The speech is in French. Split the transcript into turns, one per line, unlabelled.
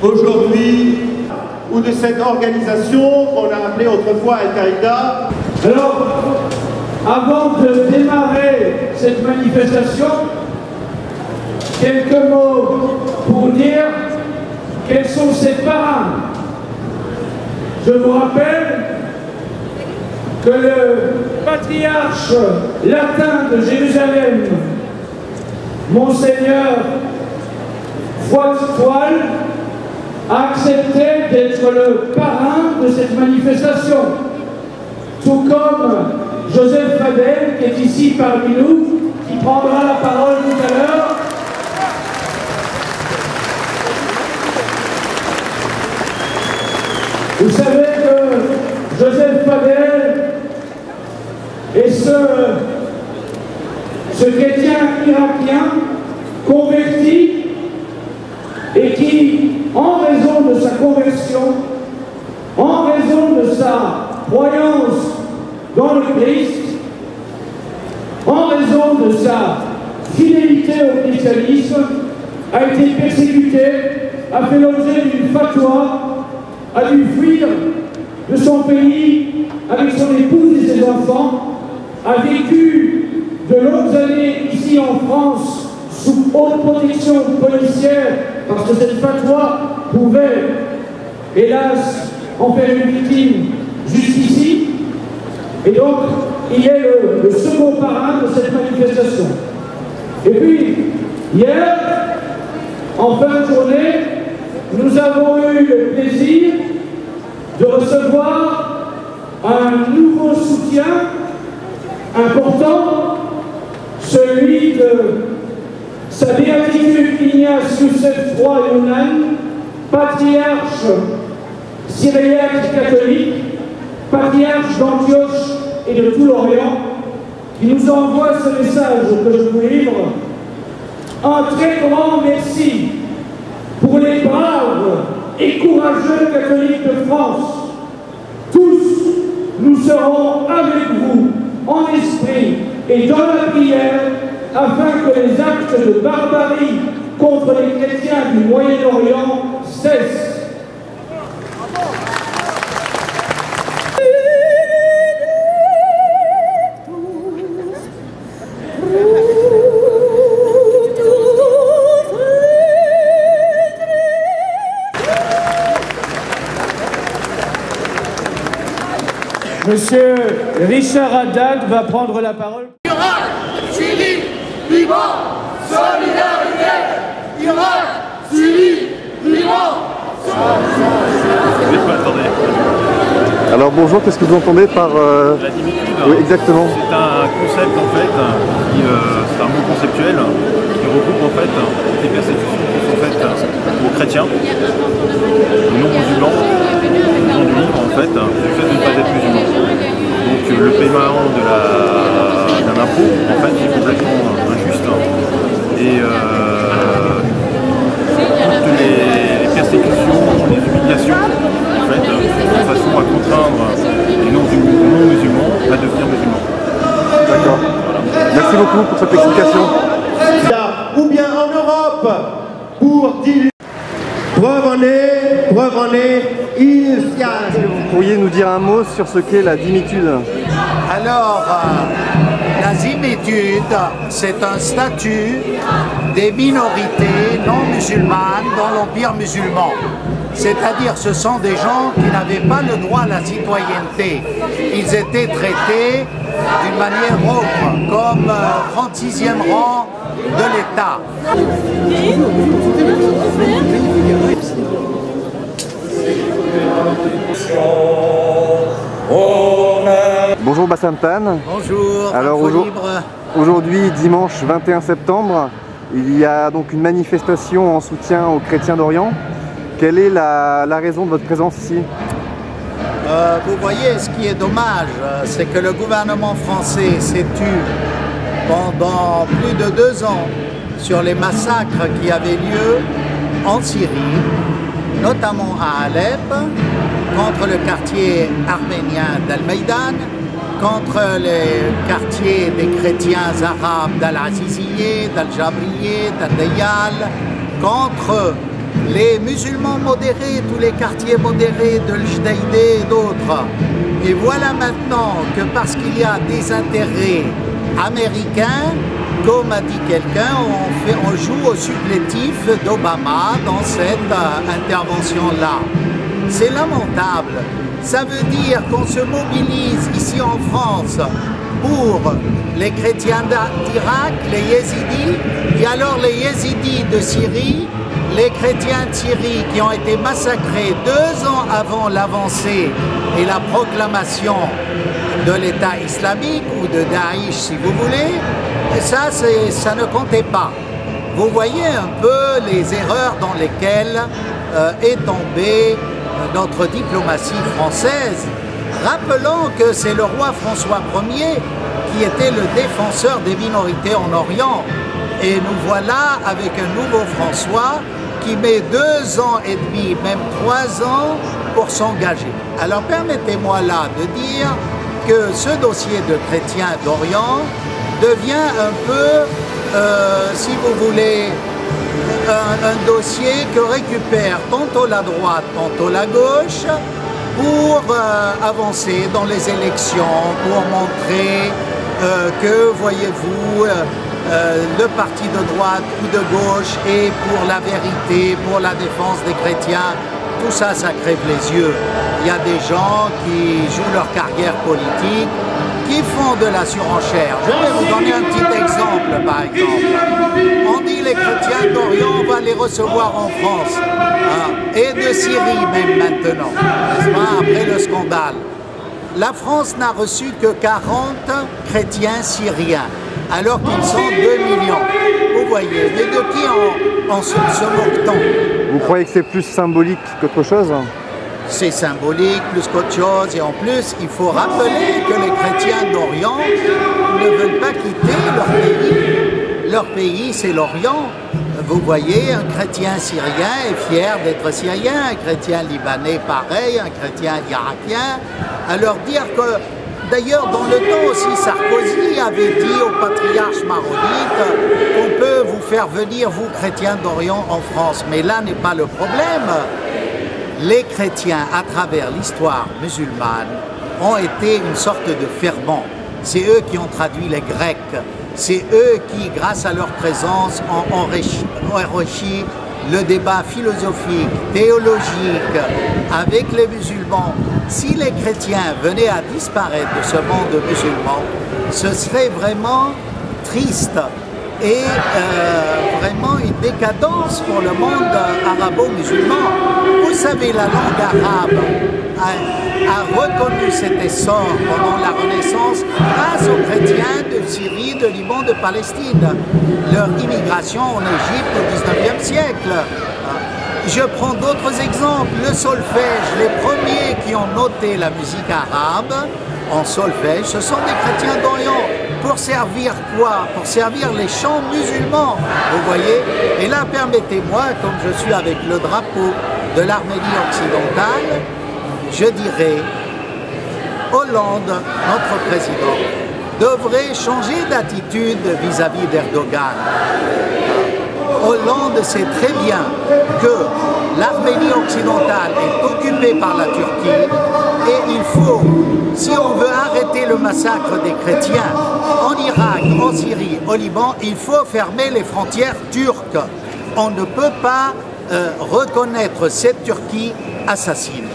aujourd'hui ou de cette organisation qu'on a appelée autrefois Al-Qaïda.
Alors, avant de démarrer cette manifestation, quelques mots pour dire quels sont ces parrains. Je vous rappelle que le patriarche latin de Jérusalem, Monseigneur Foix-Toile, a accepté d'être le parrain de cette manifestation, tout comme Joseph Fadel, qui est ici parmi nous, qui prendra la parole tout à l'heure. Vous savez que Joseph Fadel est ce chrétien irakien converti et qui, en raison de sa conversion, en raison de sa croyance dans le Christ, en raison de sa fidélité au christianisme, a été persécuté, a fait l'objet d'une fatwa, a dû fuir de son pays avec son épouse et ses enfants, a vécu de longues années ici en France sous haute protection policière parce que cette fatwa pouvait, hélas, en faire une victime jusqu'ici. Et donc, il est le second parrain de cette manifestation. Et puis, hier, en fin de journée, nous avons eu le plaisir de recevoir un nouveau soutien important, celui de sa béatitude Ignace Youssef III Younan, patriarche syriaque catholique, patriarche d'Antioche et de tout l'Orient, qui nous envoie ce message que je vous livre. Un très grand merci pour les braves et courageux catholiques de France. Tous, nous serons avec vous en esprit et dans la prière afin que les actes de barbarie contre les chrétiens du Moyen-Orient cessent. Monsieur Richard Haddad va prendre la parole.
Irak, Syrie, Liban, solidarité. Irak, Syrie, Liban,
solidarité.
Alors bonjour, qu'est-ce que vous entendez par...
La dimitude.
Oui, exactement.
C'est un concept en fait, c'est un mot conceptuel qui regroupe en fait les persécutions qui sont faites aux chrétiens, aux non-musulmans, aujourd'hui en fait, du fait de ne pas être musulmans. Donc le paiement d'un impôt en fait est complètement injuste et toutes les persécutions, les humiliations en fait, de façon à contraindre les non-musulmans à devenir musulmans.
D'accord. Voilà. Merci beaucoup pour cette explication.
Ou bien en Europe pour dire preuve en est, il s'y a.
Vous pourriez nous dire un mot sur ce qu'est la dimitude?
Alors, la dimitude, c'est un statut des minorités non musulmanes dans l'Empire musulman. C'est-à-dire, ce sont des gens qui n'avaient pas le droit à la citoyenneté. Ils étaient traités d'une manière autre, comme 36e rang de l'État.
Bonjour Bassam Tan.
Bonjour.
Alors aujourd'hui, dimanche 21 septembre, il y a donc une manifestation en soutien aux chrétiens d'Orient. Quelle est la raison de votre présence ici?
Vous voyez, ce qui est dommage, c'est que le gouvernement français s'est tu pendant plus de 2 ans sur les massacres qui avaient lieu en Syrie, notamment à Alep, contre le quartier arménien d'Al-Maïdan, contre les quartiers des chrétiens arabes d'Al-Aziziyeh, d'Al-Jabrieh, d'Al-Dayal, contre les musulmans modérés, tous les quartiers modérés de l'Jdeïdé et d'autres. Et voilà maintenant que parce qu'il y a des intérêts américains, comme a dit quelqu'un, on joue au supplétif d'Obama dans cette intervention-là. C'est lamentable. Ça veut dire qu'on se mobilise ici en France pour les chrétiens d'Irak, les yézidis, et alors les yézidis de Syrie, les chrétiens de Syrie qui ont été massacrés 2 ans avant l'avancée et la proclamation de l'État islamique ou de Daesh si vous voulez, et ça ne comptait pas. Vous voyez un peu les erreurs dans lesquelles est tombée notre diplomatie française. Rappelons que c'est le roi François Ier qui était le défenseur des minorités en Orient. Et nous voilà avec un nouveau François qui met 2 ans et demi, même 3 ans pour s'engager. Alors permettez-moi là de dire que ce dossier de chrétiens d'Orient devient un peu, si vous voulez, un dossier que récupère tantôt la droite, tantôt la gauche, pour avancer dans les élections, pour montrer que, voyez-vous, le parti de droite ou de gauche est pour la vérité, pour la défense des chrétiens. Tout ça, ça crève les yeux. Il y a des gens qui jouent leur carrière politique, qui font de la surenchère. Je vais vous donner un petit exemple, par exemple. On dit les chrétiens d'Orient, on va les recevoir en France, hein, et de Syrie même maintenant, n'est-ce pas, après le scandale. La France n'a reçu que 40 chrétiens syriens, alors qu'ils sont 2 millions. Vous voyez, mais de qui on se moque-t-on?
Vous croyez que c'est plus symbolique qu'autre chose?
C'est symbolique plus qu'autre chose, et en plus, il faut rappeler que les chrétiens d'Orient ne veulent pas quitter leur pays. Leur pays, c'est l'Orient. Vous voyez, un chrétien syrien est fier d'être syrien, un chrétien libanais pareil, un chrétien irakien. À leur dire que, d'ailleurs, dans le temps aussi, Sarkozy avait dit au patriarche maronite qu'on peut vous faire venir, vous, chrétiens d'Orient, en France. Mais là n'est pas le problème. Les chrétiens, à travers l'histoire musulmane, ont été une sorte de ferment. C'est eux qui ont traduit les Grecs. C'est eux qui, grâce à leur présence, ont enrichi le débat philosophique, théologique avec les musulmans. Si les chrétiens venaient à disparaître de ce monde musulman, ce serait vraiment triste et vraiment une décadence pour le monde arabo-musulman. Vous savez, la langue arabe a reconnu cet essor pendant la Renaissance grâce aux chrétiens de Syrie, de Liban, de Palestine. Leur immigration en Égypte au XIXe siècle. Je prends d'autres exemples. Le solfège, les premiers qui ont noté la musique arabe en solfège, ce sont des chrétiens d'Orient. Pour servir quoi? Pour servir les chants musulmans, vous voyez. Et là, permettez-moi, comme je suis avec le drapeau de l'Arménie occidentale, je dirais, Hollande, notre président, devrait changer d'attitude vis-à-vis d'Erdogan. Hollande sait très bien que l'Arménie occidentale est occupée par la Turquie et il faut, si on veut arrêter le massacre des chrétiens en Irak, en Syrie, au Liban, il faut fermer les frontières turques. On ne peut pas reconnaître cette Turquie assassine.